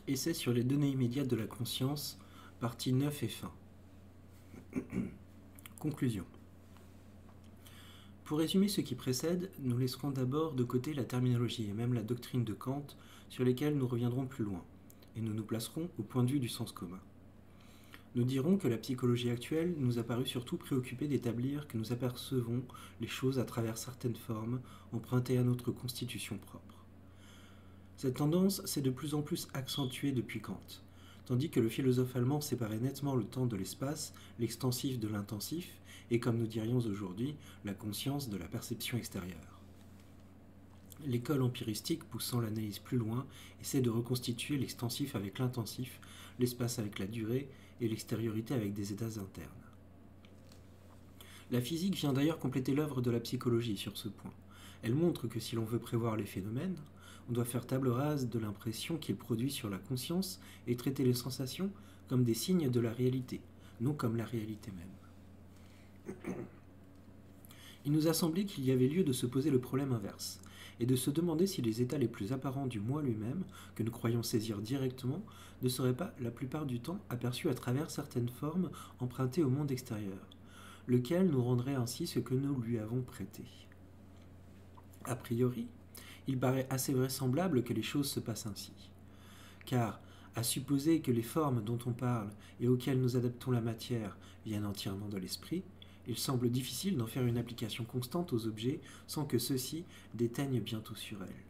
Essai sur les données immédiates de la conscience, partie 9 et fin. Conclusion. Pour résumer ce qui précède, nous laisserons d'abord de côté la terminologie et même la doctrine de Kant, sur lesquelles nous reviendrons plus loin, et nous nous placerons au point de vue du sens commun. Nous dirons que la psychologie actuelle nous a paru surtout préoccupée d'établir que nous apercevons les choses à travers certaines formes empruntées à notre constitution propre. Cette tendance s'est de plus en plus accentuée depuis Kant, tandis que le philosophe allemand séparait nettement le temps de l'espace, l'extensif de l'intensif, et comme nous dirions aujourd'hui, la conscience de la perception extérieure. L'école empiristique, poussant l'analyse plus loin, essaie de reconstituer l'extensif avec l'intensif, l'espace avec la durée et l'extériorité avec des états internes. La physique vient d'ailleurs compléter l'œuvre de la psychologie sur ce point. Elle montre que si l'on veut prévoir les phénomènes, on doit faire table rase de l'impression qu'ils produisent sur la conscience et traiter les sensations comme des signes de la réalité, non comme la réalité même. Il nous a semblé qu'il y avait lieu de se poser le problème inverse, et de se demander si les états les plus apparents du moi lui-même, que nous croyons saisir directement, ne seraient pas la plupart du temps aperçus à travers certaines formes empruntées au monde extérieur, lequel nous rendrait ainsi ce que nous lui avons prêté. A priori, il paraît assez vraisemblable que les choses se passent ainsi. Car, à supposer que les formes dont on parle et auxquelles nous adaptons la matière viennent entièrement de l'esprit, il semble difficile d'en faire une application constante aux objets sans que ceux-ci déteignent bientôt sur elles.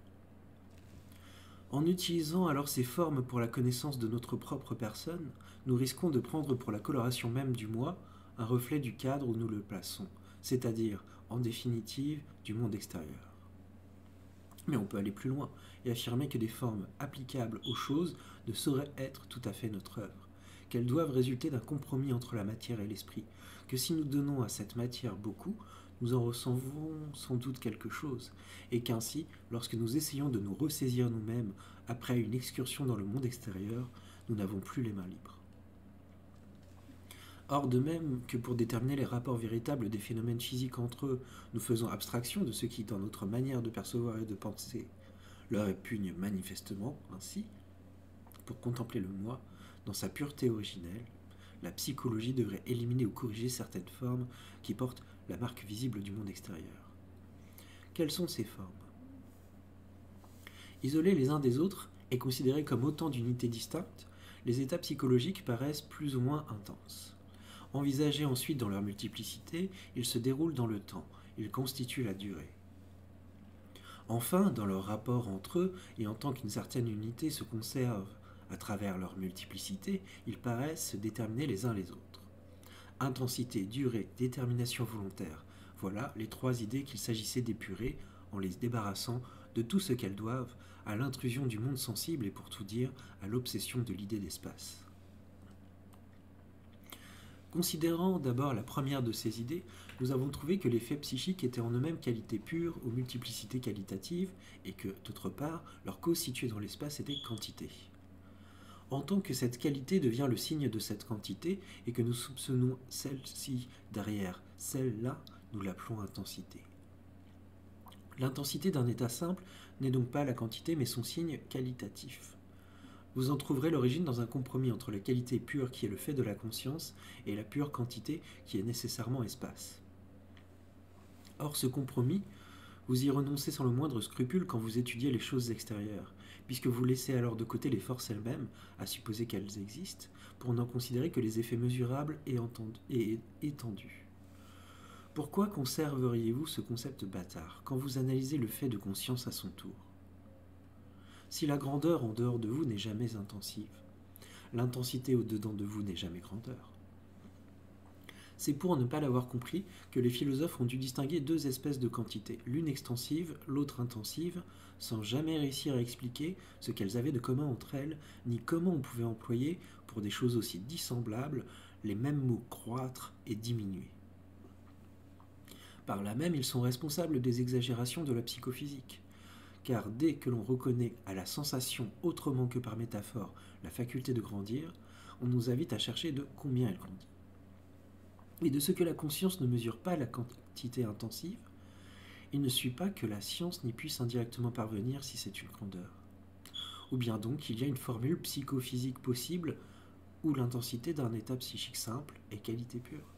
En utilisant alors ces formes pour la connaissance de notre propre personne, nous risquons de prendre pour la coloration même du moi un reflet du cadre où nous le plaçons, c'est-à-dire, en définitive, du monde extérieur. Mais on peut aller plus loin et affirmer que des formes applicables aux choses ne sauraient être tout à fait notre œuvre, qu'elles doivent résulter d'un compromis entre la matière et l'esprit, que si nous donnons à cette matière beaucoup, nous en recevons sans doute quelque chose, et qu'ainsi, lorsque nous essayons de nous ressaisir nous-mêmes après une excursion dans le monde extérieur, nous n'avons plus les mains libres. Or, de même que pour déterminer les rapports véritables des phénomènes physiques entre eux, nous faisons abstraction de ce qui, dans notre manière de percevoir et de penser, leur répugne manifestement, ainsi, pour contempler le moi, dans sa pureté originelle, la psychologie devrait éliminer ou corriger certaines formes qui portent la marque visible du monde extérieur. Quelles sont ces formes ? Isolés les uns des autres et considérés comme autant d'unités distinctes, les états psychologiques paraissent plus ou moins intenses. Envisagés ensuite dans leur multiplicité, ils se déroulent dans le temps, ils constituent la durée. Enfin, dans leur rapport entre eux, et en tant qu'une certaine unité se conserve à travers leur multiplicité, ils paraissent se déterminer les uns les autres. Intensité, durée, détermination volontaire, voilà les trois idées qu'il s'agissait d'épurer en les débarrassant de tout ce qu'elles doivent à l'intrusion du monde sensible et pour tout dire à l'obsession de l'idée d'espace. Considérant d'abord la première de ces idées, nous avons trouvé que les faits psychiques étaient en eux-mêmes qualité pure ou multiplicité qualitative et que, d'autre part, leur cause située dans l'espace était quantité. En tant que cette qualité devient le signe de cette quantité et que nous soupçonnons celle-ci derrière celle-là, nous l'appelons intensité. L'intensité d'un état simple n'est donc pas la quantité mais son signe qualitatif. Vous en trouverez l'origine dans un compromis entre la qualité pure qui est le fait de la conscience et la pure quantité qui est nécessairement espace. Or, ce compromis, vous y renoncez sans le moindre scrupule quand vous étudiez les choses extérieures, puisque vous laissez alors de côté les forces elles-mêmes, à supposer qu'elles existent, pour n'en considérer que les effets mesurables et étendus. Pourquoi conserveriez-vous ce concept bâtard quand vous analysez le fait de conscience à son tour ? Si la grandeur en dehors de vous n'est jamais intensive, l'intensité au-dedans de vous n'est jamais grandeur. C'est pour ne pas l'avoir compris que les philosophes ont dû distinguer deux espèces de quantités, l'une extensive, l'autre intensive, sans jamais réussir à expliquer ce qu'elles avaient de commun entre elles, ni comment on pouvait employer, pour des choses aussi dissemblables, les mêmes mots croître et diminuer. Par là même, ils sont responsables des exagérations de la psychophysique. Car dès que l'on reconnaît à la sensation autrement que par métaphore la faculté de grandir, on nous invite à chercher de combien elle grandit. Et de ce que la conscience ne mesure pas la quantité intensive, il ne suit pas que la science n'y puisse indirectement parvenir si c'est une grandeur. ou bien donc il y a une formule psychophysique possible où l'intensité d'un état psychique simple est qualité pure.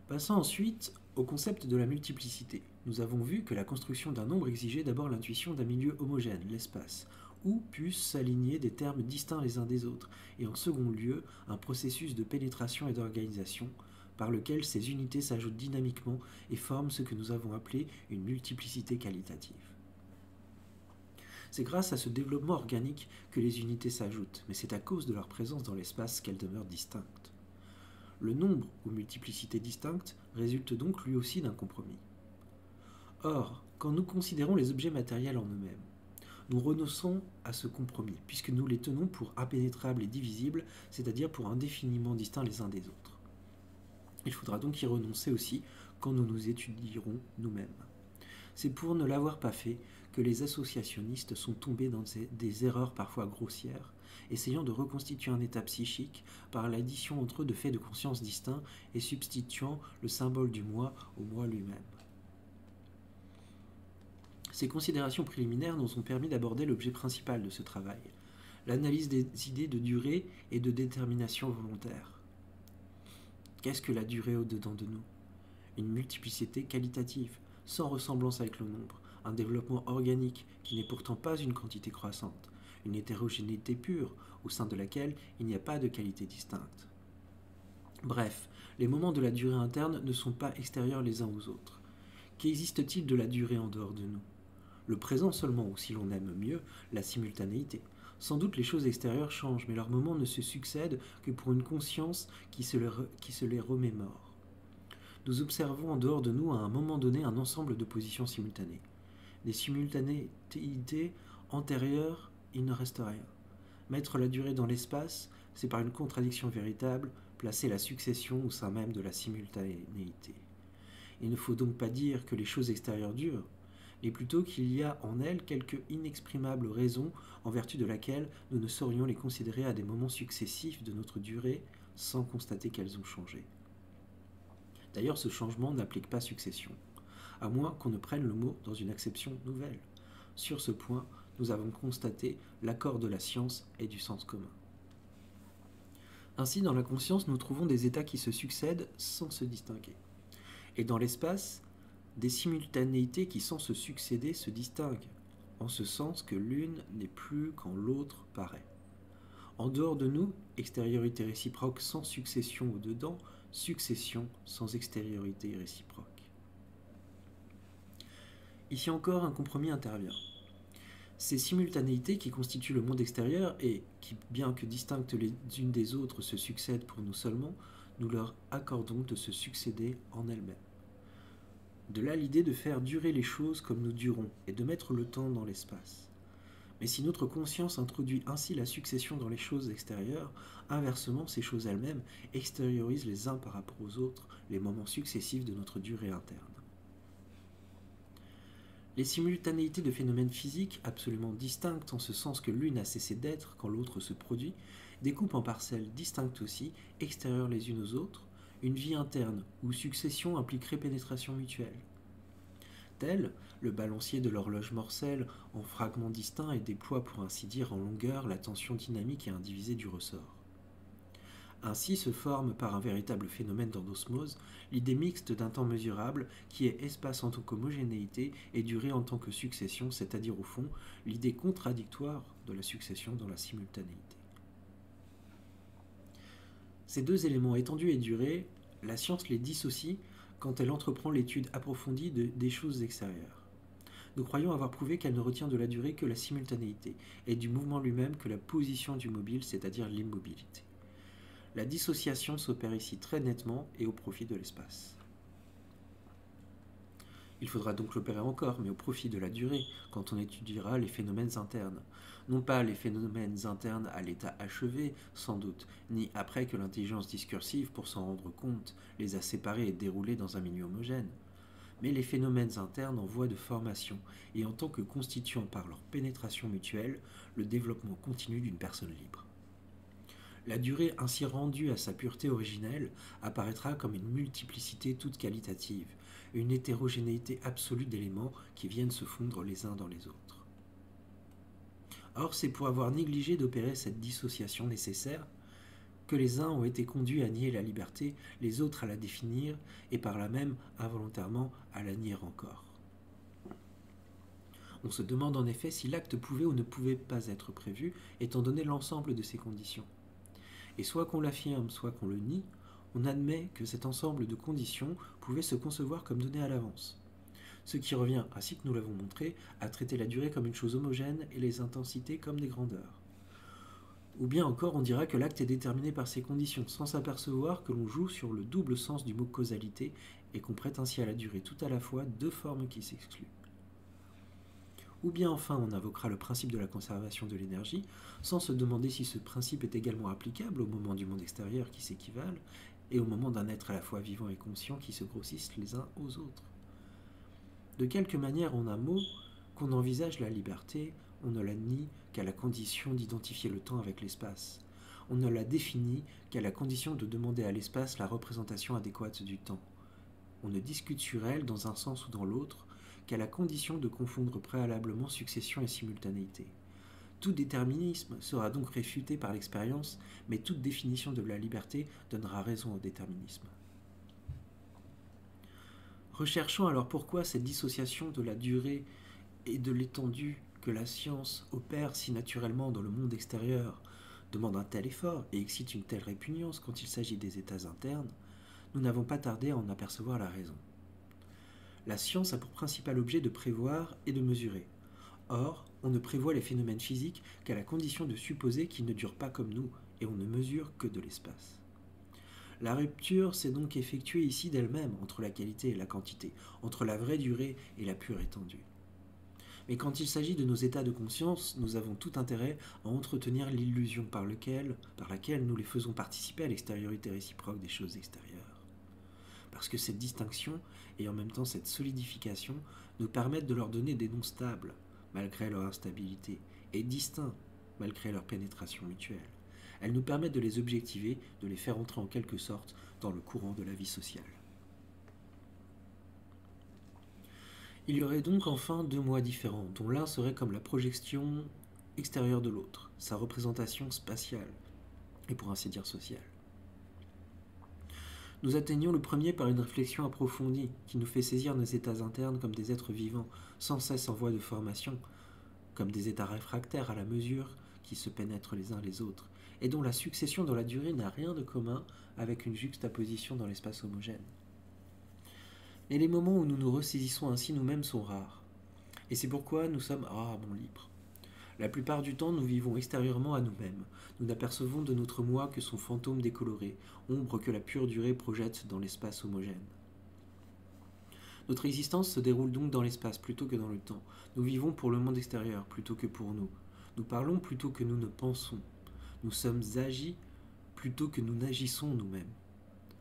Passons ensuite au concept de la multiplicité. Nous avons vu que la construction d'un nombre exigeait d'abord l'intuition d'un milieu homogène, l'espace, où puissent s'aligner des termes distincts les uns des autres, et en second lieu, un processus de pénétration et d'organisation, par lequel ces unités s'ajoutent dynamiquement et forment ce que nous avons appelé une multiplicité qualitative. C'est grâce à ce développement organique que les unités s'ajoutent, mais c'est à cause de leur présence dans l'espace qu'elles demeurent distinctes. Le nombre ou multiplicité distincte résulte donc lui aussi d'un compromis. Or, quand nous considérons les objets matériels en eux-mêmes, nous renonçons à ce compromis, puisque nous les tenons pour impénétrables et divisibles, c'est-à-dire pour indéfiniment distincts les uns des autres. Il faudra donc y renoncer aussi quand nous nous étudierons nous-mêmes. C'est pour ne l'avoir pas fait que les associationnistes sont tombés dans des erreurs parfois grossières, essayant de reconstituer un état psychique par l'addition entre eux de faits de conscience distincts et substituant le symbole du moi au moi lui-même. Ces considérations préliminaires nous ont permis d'aborder l'objet principal de ce travail, l'analyse des idées de durée et de détermination volontaire. Qu'est-ce que la durée au-dedans de nous? Une multiplicité qualitative, sans ressemblance avec le nombre, un développement organique qui n'est pourtant pas une quantité croissante, une hétérogénéité pure au sein de laquelle il n'y a pas de qualité distincte. Bref, les moments de la durée interne ne sont pas extérieurs les uns aux autres. Qu'existe-t-il de la durée en dehors de nous? Le présent seulement, ou si l'on aime mieux, la simultanéité. Sans doute les choses extérieures changent, mais leurs moments ne se succèdent que pour une conscience qui se les remémore. Nous observons en dehors de nous à un moment donné un ensemble de positions simultanées. Des simultanéités antérieures, il ne reste rien. Mettre la durée dans l'espace, c'est par une contradiction véritable placer la succession au sein même de la simultanéité. Il ne faut donc pas dire que les choses extérieures durent, mais plutôt qu'il y a en elles quelque inexprimable raison en vertu de laquelle nous ne saurions les considérer à des moments successifs de notre durée sans constater qu'elles ont changé. D'ailleurs, ce changement n'implique pas succession, à moins qu'on ne prenne le mot dans une acception nouvelle. Sur ce point, nous avons constaté l'accord de la science et du sens commun. Ainsi, dans la conscience, nous trouvons des états qui se succèdent sans se distinguer. Et dans l'espace, des simultanéités qui, sans se succéder, se distinguent, en ce sens que l'une n'est plus quand l'autre paraît. En dehors de nous, extériorité réciproque sans succession au-dedans, succession sans extériorité réciproque. Ici encore, un compromis intervient. Ces simultanéités qui constituent le monde extérieur et qui, bien que distinctes les unes des autres, se succèdent pour nous seulement, nous leur accordons de se succéder en elles-mêmes. De là l'idée de faire durer les choses comme nous durons et de mettre le temps dans l'espace. Mais si notre conscience introduit ainsi la succession dans les choses extérieures, inversement, ces choses elles-mêmes extériorisent les uns par rapport aux autres les moments successifs de notre durée interne. Les simultanéités de phénomènes physiques, absolument distinctes en ce sens que l'une a cessé d'être quand l'autre se produit, découpent en parcelles distinctes aussi, extérieures les unes aux autres, une vie interne où succession impliquerait pénétration mutuelle. Tel, le balancier de l'horloge morcelle en fragments distincts et déploie pour ainsi dire en longueur la tension dynamique et indivisée du ressort. Ainsi se forme par un véritable phénomène d'endosmose l'idée mixte d'un temps mesurable qui est espace en tant qu'homogénéité et durée en tant que succession, c'est-à-dire au fond l'idée contradictoire de la succession dans la simultanéité. Ces deux éléments, étendue et durée, la science les dissocie quand elle entreprend l'étude approfondie des choses extérieures. Nous croyons avoir prouvé qu'elle ne retient de la durée que la simultanéité, et du mouvement lui-même que la position du mobile, c'est-à-dire l'immobilité. La dissociation s'opère ici très nettement et au profit de l'espace. Il faudra donc l'opérer encore, mais au profit de la durée, quand on étudiera les phénomènes internes. Non pas les phénomènes internes à l'état achevé, sans doute, ni après que l'intelligence discursive, pour s'en rendre compte, les a séparés et déroulés dans un milieu homogène, mais les phénomènes internes en voie de formation et en tant que constituant par leur pénétration mutuelle le développement continu d'une personne libre. La durée ainsi rendue à sa pureté originelle apparaîtra comme une multiplicité toute qualitative, une hétérogénéité absolue d'éléments qui viennent se fondre les uns dans les autres. Or, c'est pour avoir négligé d'opérer cette dissociation nécessaire que les uns ont été conduits à nier la liberté, les autres à la définir, et par là même, involontairement, à la nier encore. On se demande en effet si l'acte pouvait ou ne pouvait pas être prévu, étant donné l'ensemble de ces conditions. Et soit qu'on l'affirme, soit qu'on le nie, on admet que cet ensemble de conditions pouvait se concevoir comme donné à l'avance. Ce qui revient, ainsi que nous l'avons montré, à traiter la durée comme une chose homogène et les intensités comme des grandeurs. Ou bien encore, on dira que l'acte est déterminé par ces conditions, sans s'apercevoir que l'on joue sur le double sens du mot causalité et qu'on prête ainsi à la durée tout à la fois deux formes qui s'excluent. Ou bien enfin, on invoquera le principe de la conservation de l'énergie, sans se demander si ce principe est également applicable au moment du monde extérieur qui s'équivalent et au moment d'un être à la fois vivant et conscient qui se grossissent les uns aux autres. De quelque manière, en un mot, qu'on envisage la liberté, on ne la nie qu'à la condition d'identifier le temps avec l'espace. On ne la définit qu'à la condition de demander à l'espace la représentation adéquate du temps. On ne discute sur elle, dans un sens ou dans l'autre, qu'à la condition de confondre préalablement succession et simultanéité. Tout déterminisme sera donc réfuté par l'expérience, mais toute définition de la liberté donnera raison au déterminisme. Recherchons alors pourquoi cette dissociation de la durée et de l'étendue que la science opère si naturellement dans le monde extérieur demande un tel effort et excite une telle répugnance quand il s'agit des états internes, nous n'avons pas tardé à en apercevoir la raison. La science a pour principal objet de prévoir et de mesurer. Or, on ne prévoit les phénomènes physiques qu'à la condition de supposer qu'ils ne durent pas comme nous, et on ne mesure que de l'espace. La rupture s'est donc effectuée ici d'elle-même entre la qualité et la quantité, entre la vraie durée et la pure étendue. Mais quand il s'agit de nos états de conscience, nous avons tout intérêt à entretenir l'illusion par laquelle nous les faisons participer à l'extériorité réciproque des choses extérieures. Parce que cette distinction et en même temps cette solidification nous permettent de leur donner des noms stables, malgré leur instabilité, et distincts, malgré leur pénétration mutuelle. Elles nous permettent de les objectiver, de les faire entrer en quelque sorte dans le courant de la vie sociale. Il y aurait donc enfin deux moi différents, dont l'un serait comme la projection extérieure de l'autre, sa représentation spatiale, et pour ainsi dire sociale. Nous atteignons le premier par une réflexion approfondie qui nous fait saisir nos états internes comme des êtres vivants, sans cesse en voie de formation, comme des états réfractaires à la mesure qui se pénètrent les uns les autres, et dont la succession dans la durée n'a rien de commun avec une juxtaposition dans l'espace homogène. Mais les moments où nous nous ressaisissons ainsi nous-mêmes sont rares, et c'est pourquoi nous sommes rarement libres. La plupart du temps, nous vivons extérieurement à nous-mêmes. Nous n'apercevons de notre moi que son fantôme décoloré, ombre que la pure durée projette dans l'espace homogène. Notre existence se déroule donc dans l'espace plutôt que dans le temps. Nous vivons pour le monde extérieur plutôt que pour nous. Nous parlons plutôt que nous ne pensons. Nous sommes agis plutôt que nous n'agissons nous-mêmes.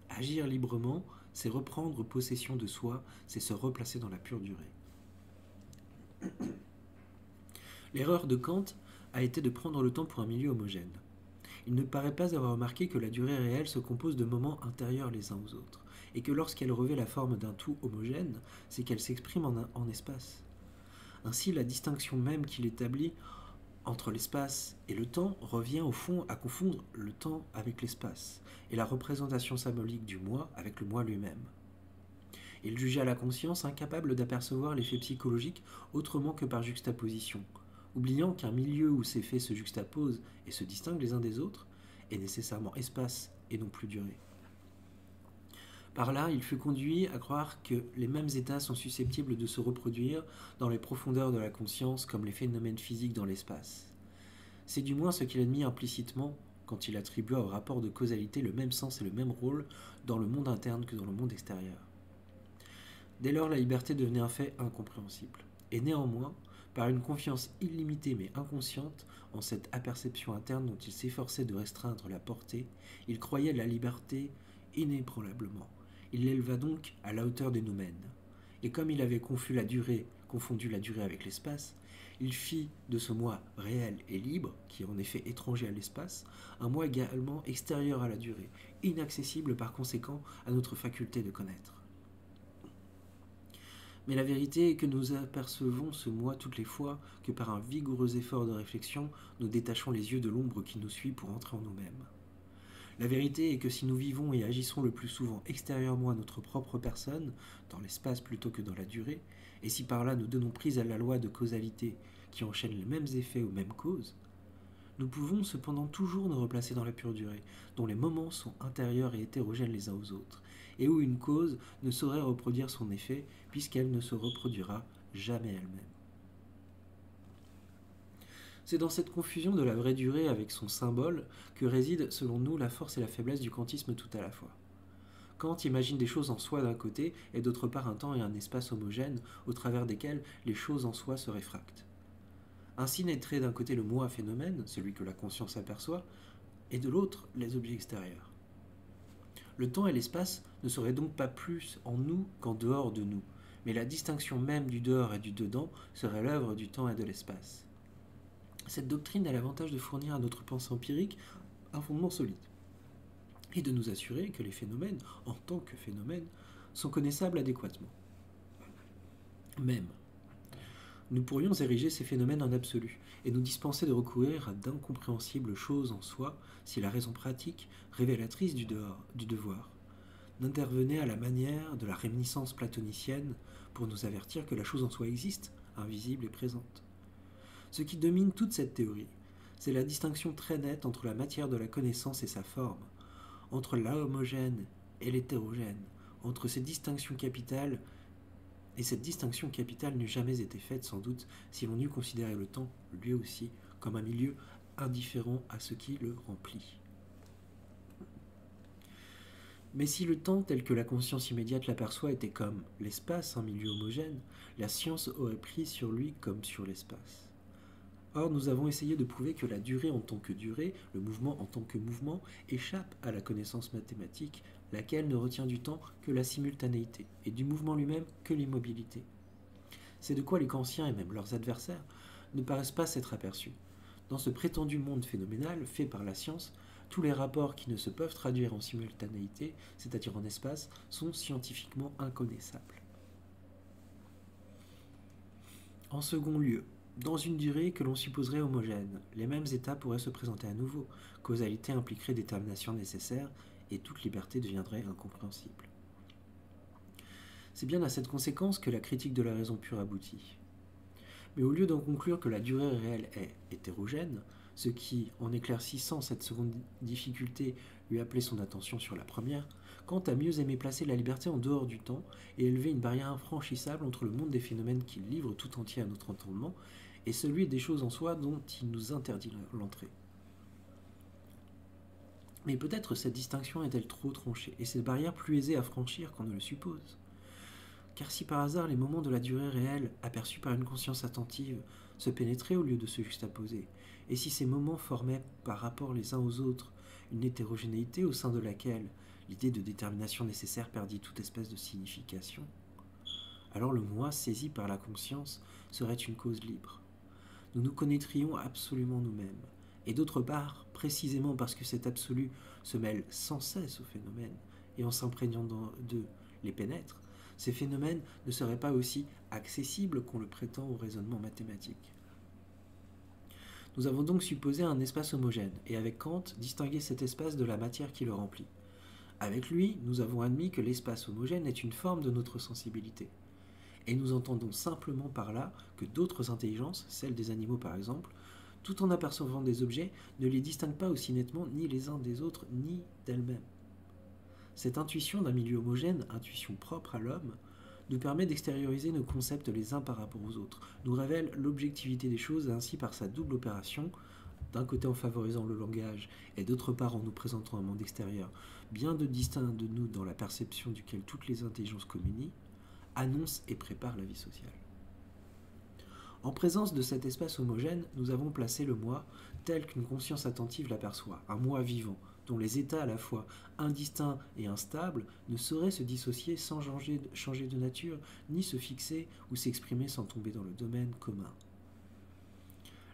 Agir librement, c'est reprendre possession de soi, c'est se replacer dans la pure durée. L'erreur de Kant a été de prendre le temps pour un milieu homogène. Il ne paraît pas avoir remarqué que la durée réelle se compose de moments intérieurs les uns aux autres, et que lorsqu'elle revêt la forme d'un tout homogène, c'est qu'elle s'exprime en espace. Ainsi, la distinction même qu'il établit entre l'espace et le temps revient au fond à confondre le temps avec l'espace, et la représentation symbolique du moi avec le moi lui-même. Il jugea la conscience incapable d'apercevoir l'effet psychologique autrement que par juxtaposition, oubliant qu'un milieu où ces faits se juxtaposent et se distinguent les uns des autres est nécessairement espace et non plus durée. Par là, il fut conduit à croire que les mêmes états sont susceptibles de se reproduire dans les profondeurs de la conscience comme les phénomènes physiques dans l'espace. C'est du moins ce qu'il admit implicitement quand il attribua au rapport de causalité le même sens et le même rôle dans le monde interne que dans le monde extérieur. Dès lors, la liberté devenait un fait incompréhensible. Et néanmoins, par une confiance illimitée mais inconsciente en cette aperception interne dont il s'efforçait de restreindre la portée, il croyait la liberté inébranlablement. Il l'éleva donc à la hauteur des noumènes. Et comme il avait confondu la durée avec l'espace, il fit de ce moi réel et libre, qui est en effet étranger à l'espace, un moi également extérieur à la durée, inaccessible par conséquent à notre faculté de connaître. Mais la vérité est que nous apercevons ce moi toutes les fois que par un vigoureux effort de réflexion, nous détachons les yeux de l'ombre qui nous suit pour entrer en nous-mêmes. La vérité est que si nous vivons et agissons le plus souvent extérieurement à notre propre personne, dans l'espace plutôt que dans la durée, et si par là nous donnons prise à la loi de causalité qui enchaîne les mêmes effets aux mêmes causes, nous pouvons cependant toujours nous replacer dans la pure durée, dont les moments sont intérieurs et hétérogènes les uns aux autres, et où une cause ne saurait reproduire son effet, puisqu'elle ne se reproduira jamais elle-même. C'est dans cette confusion de la vraie durée avec son symbole que réside, selon nous, la force et la faiblesse du kantisme tout à la fois. Kant imagine des choses en soi d'un côté, et d'autre part un temps et un espace homogènes, au travers desquels les choses en soi se réfractent. Ainsi naîtrait d'un côté le moi phénomène, celui que la conscience aperçoit, et de l'autre les objets extérieurs. Le temps et l'espace ne seraient donc pas plus en nous qu'en dehors de nous, mais la distinction même du dehors et du dedans serait l'œuvre du temps et de l'espace. Cette doctrine a l'avantage de fournir à notre pensée empirique un fondement solide, et de nous assurer que les phénomènes, en tant que phénomènes, sont connaissables adéquatement. Même, nous pourrions ériger ces phénomènes en absolu, et nous dispenser de recourir à d'incompréhensibles choses en soi si la raison pratique, révélatrice du devoir, n'intervenait à la manière de la réminiscence platonicienne pour nous avertir que la chose en soi existe, invisible et présente. Ce qui domine toute cette théorie, c'est la distinction très nette entre la matière de la connaissance et sa forme, entre l'homogène et l'hétérogène, entre ces distinctions capitales, et cette distinction capitale n'eût jamais été faite sans doute si l'on eût considéré le temps, lui aussi, comme un milieu indifférent à ce qui le remplit. Mais si le temps tel que la conscience immédiate l'aperçoit était comme l'espace, un milieu homogène, la science aurait pris sur lui comme sur l'espace. Or, nous avons essayé de prouver que la durée en tant que durée, le mouvement en tant que mouvement, échappe à la connaissance mathématique, laquelle ne retient du temps que la simultanéité, et du mouvement lui-même que l'immobilité. C'est de quoi les kantiens et même leurs adversaires ne paraissent pas s'être aperçus. Dans ce prétendu monde phénoménal fait par la science, tous les rapports qui ne se peuvent traduire en simultanéité, c'est-à-dire en espace, sont scientifiquement inconnaissables. En second lieu, dans une durée que l'on supposerait homogène, les mêmes états pourraient se présenter à nouveau, causalité impliquerait détermination nécessaire, et toute liberté deviendrait incompréhensible. C'est bien à cette conséquence que la critique de la raison pure aboutit. Mais au lieu d'en conclure que la durée réelle est hétérogène, ce qui, en éclaircissant cette seconde difficulté, lui appelait son attention sur la première, Kant a mieux aimé placer la liberté en dehors du temps et élever une barrière infranchissable entre le monde des phénomènes qu'il livre tout entier à notre entendement et celui des choses en soi dont il nous interdit l'entrée. Mais peut-être cette distinction est-elle trop tranchée, et cette barrière plus aisée à franchir qu'on ne le suppose. Car si par hasard les moments de la durée réelle, aperçus par une conscience attentive, se pénétraient au lieu de se juxtaposer, et si ces moments formaient par rapport les uns aux autres une hétérogénéité au sein de laquelle l'idée de détermination nécessaire perdit toute espèce de signification, alors le moi saisi par la conscience serait une cause libre. Nous nous connaîtrions absolument nous-mêmes, et d'autre part, précisément parce que cet absolu se mêle sans cesse aux phénomènes, et en s'imprégnant d'eux les pénètre, ces phénomènes ne seraient pas aussi accessibles qu'on le prétend au raisonnement mathématique. Nous avons donc supposé un espace homogène, et avec Kant, distingué cet espace de la matière qui le remplit. Avec lui, nous avons admis que l'espace homogène est une forme de notre sensibilité. Et nous entendons simplement par là que d'autres intelligences, celles des animaux par exemple, tout en apercevant des objets, ne les distinguent pas aussi nettement ni les uns des autres, ni d'elles-mêmes. Cette intuition d'un milieu homogène, intuition propre à l'homme, nous permet d'extérioriser nos concepts les uns par rapport aux autres, nous révèle l'objectivité des choses et ainsi par sa double opération, d'un côté en favorisant le langage et d'autre part en nous présentant un monde extérieur bien de distinct de nous dans la perception duquel toutes les intelligences communient, annonce et prépare la vie sociale. En présence de cet espace homogène, nous avons placé le moi tel qu'une conscience attentive l'aperçoit, un moi vivant, dont les états à la fois indistincts et instables ne sauraient se dissocier sans changer de nature, ni se fixer ou s'exprimer sans tomber dans le domaine commun.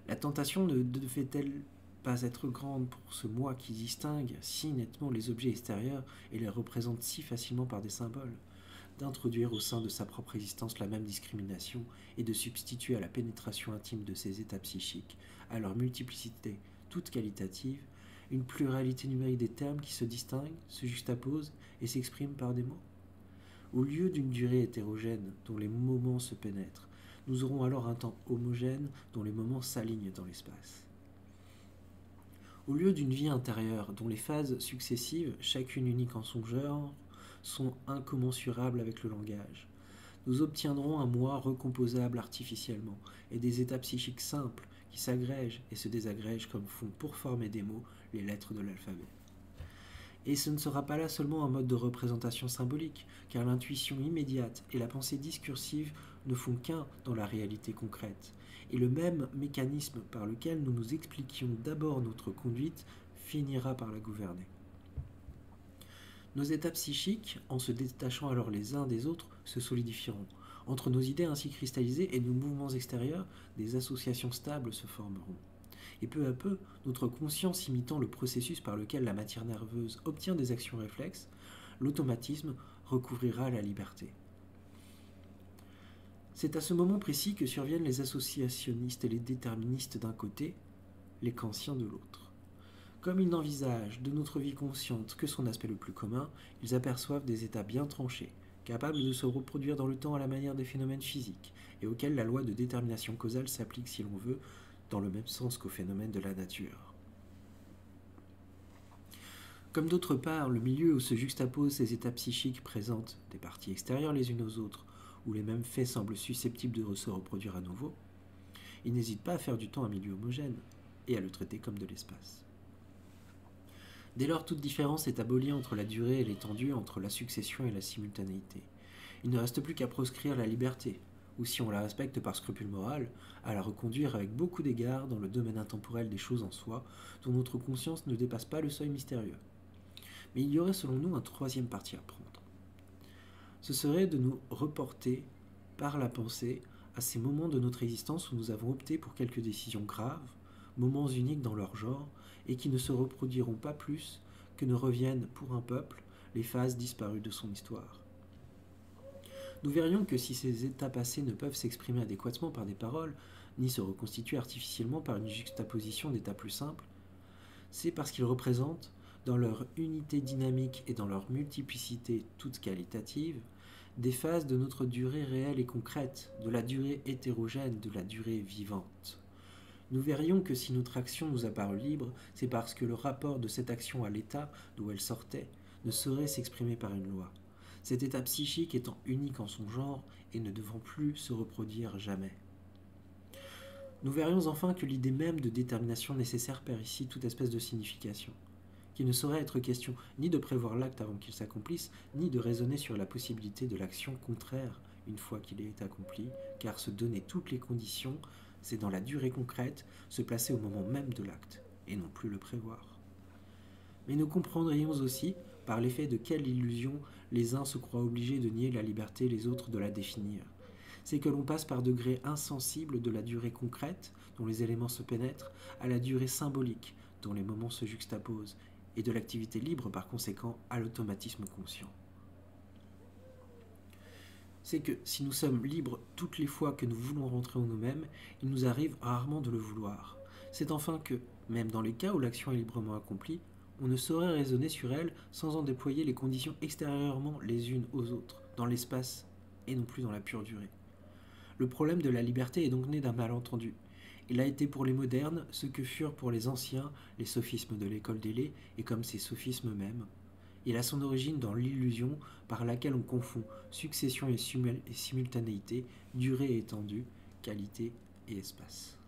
La tentation ne devait-elle pas être grande pour ce moi qui distingue si nettement les objets extérieurs et les représente si facilement par des symboles, d'introduire au sein de sa propre existence la même discrimination et de substituer à la pénétration intime de ces états psychiques, à leur multiplicité toute qualitative, une pluralité numérique des termes qui se distinguent, se juxtaposent et s'expriment par des mots. Au lieu d'une durée hétérogène dont les moments se pénètrent, nous aurons alors un temps homogène dont les moments s'alignent dans l'espace. Au lieu d'une vie intérieure dont les phases successives, chacune unique en son genre, sont incommensurables avec le langage, nous obtiendrons un moi recomposable artificiellement et des états psychiques simples qui s'agrègent et se désagrègent comme font pour former des mots les lettres de l'alphabet. Et ce ne sera pas là seulement un mode de représentation symbolique, car l'intuition immédiate et la pensée discursive ne font qu'un dans la réalité concrète, et le même mécanisme par lequel nous nous expliquions d'abord notre conduite finira par la gouverner. Nos états psychiques, en se détachant alors les uns des autres, se solidifieront. Entre nos idées ainsi cristallisées et nos mouvements extérieurs, des associations stables se formeront. Et peu à peu, notre conscience imitant le processus par lequel la matière nerveuse obtient des actions réflexes, l'automatisme recouvrira la liberté. C'est à ce moment précis que surviennent les associationnistes et les déterministes d'un côté, les kantiens de l'autre. Comme ils n'envisagent de notre vie consciente que son aspect le plus commun, ils aperçoivent des états bien tranchés, capables de se reproduire dans le temps à la manière des phénomènes physiques, et auxquels la loi de détermination causale s'applique, si l'on veut, dans le même sens qu'aux phénomènes de la nature. Comme d'autre part, le milieu où se juxtaposent ces états psychiques présente des parties extérieures les unes aux autres, où les mêmes faits semblent susceptibles de se reproduire à nouveau, il n'hésite pas à faire du temps un milieu homogène, et à le traiter comme de l'espace. Dès lors, toute différence est abolie entre la durée et l'étendue, entre la succession et la simultanéité. Il ne reste plus qu'à proscrire la liberté, ou si on la respecte par scrupule moral, à la reconduire avec beaucoup d'égards dans le domaine intemporel des choses en soi, dont notre conscience ne dépasse pas le seuil mystérieux. Mais il y aurait selon nous un troisième parti à prendre. Ce serait de nous reporter par la pensée à ces moments de notre existence où nous avons opté pour quelques décisions graves, moments uniques dans leur genre, et qui ne se reproduiront pas plus que ne reviennent pour un peuple les phases disparues de son histoire. Nous verrions que si ces états passés ne peuvent s'exprimer adéquatement par des paroles, ni se reconstituer artificiellement par une juxtaposition d'états plus simples, c'est parce qu'ils représentent, dans leur unité dynamique et dans leur multiplicité toute qualitative, des phases de notre durée réelle et concrète, de la durée hétérogène, de la durée vivante. Nous verrions que si notre action nous apparaît libre, c'est parce que le rapport de cette action à l'état d'où elle sortait ne saurait s'exprimer par une loi, cet état psychique étant unique en son genre et ne devant plus se reproduire jamais. Nous verrions enfin que l'idée même de détermination nécessaire perd ici toute espèce de signification, qu'il ne saurait être question ni de prévoir l'acte avant qu'il s'accomplisse, ni de raisonner sur la possibilité de l'action contraire une fois qu'il est accompli, car se donner toutes les conditions, c'est dans la durée concrète se placer au moment même de l'acte, et non plus le prévoir. Mais nous comprendrions aussi par l'effet de quelle illusion les uns se croient obligés de nier la liberté, les autres de la définir. C'est que l'on passe par degrés insensibles de la durée concrète, dont les éléments se pénètrent, à la durée symbolique, dont les moments se juxtaposent, et de l'activité libre par conséquent à l'automatisme conscient. C'est que si nous sommes libres toutes les fois que nous voulons rentrer en nous-mêmes, il nous arrive rarement de le vouloir. C'est enfin que, même dans les cas où l'action est librement accomplie, on ne saurait raisonner sur elle sans en déployer les conditions extérieurement les unes aux autres, dans l'espace et non plus dans la pure durée. Le problème de la liberté est donc né d'un malentendu. Il a été pour les modernes ce que furent pour les anciens les sophismes de l'école d'Élée, et comme ces sophismes mêmes, il a son origine dans l'illusion par laquelle on confond succession et simultanéité, durée et étendue, qualité et espace.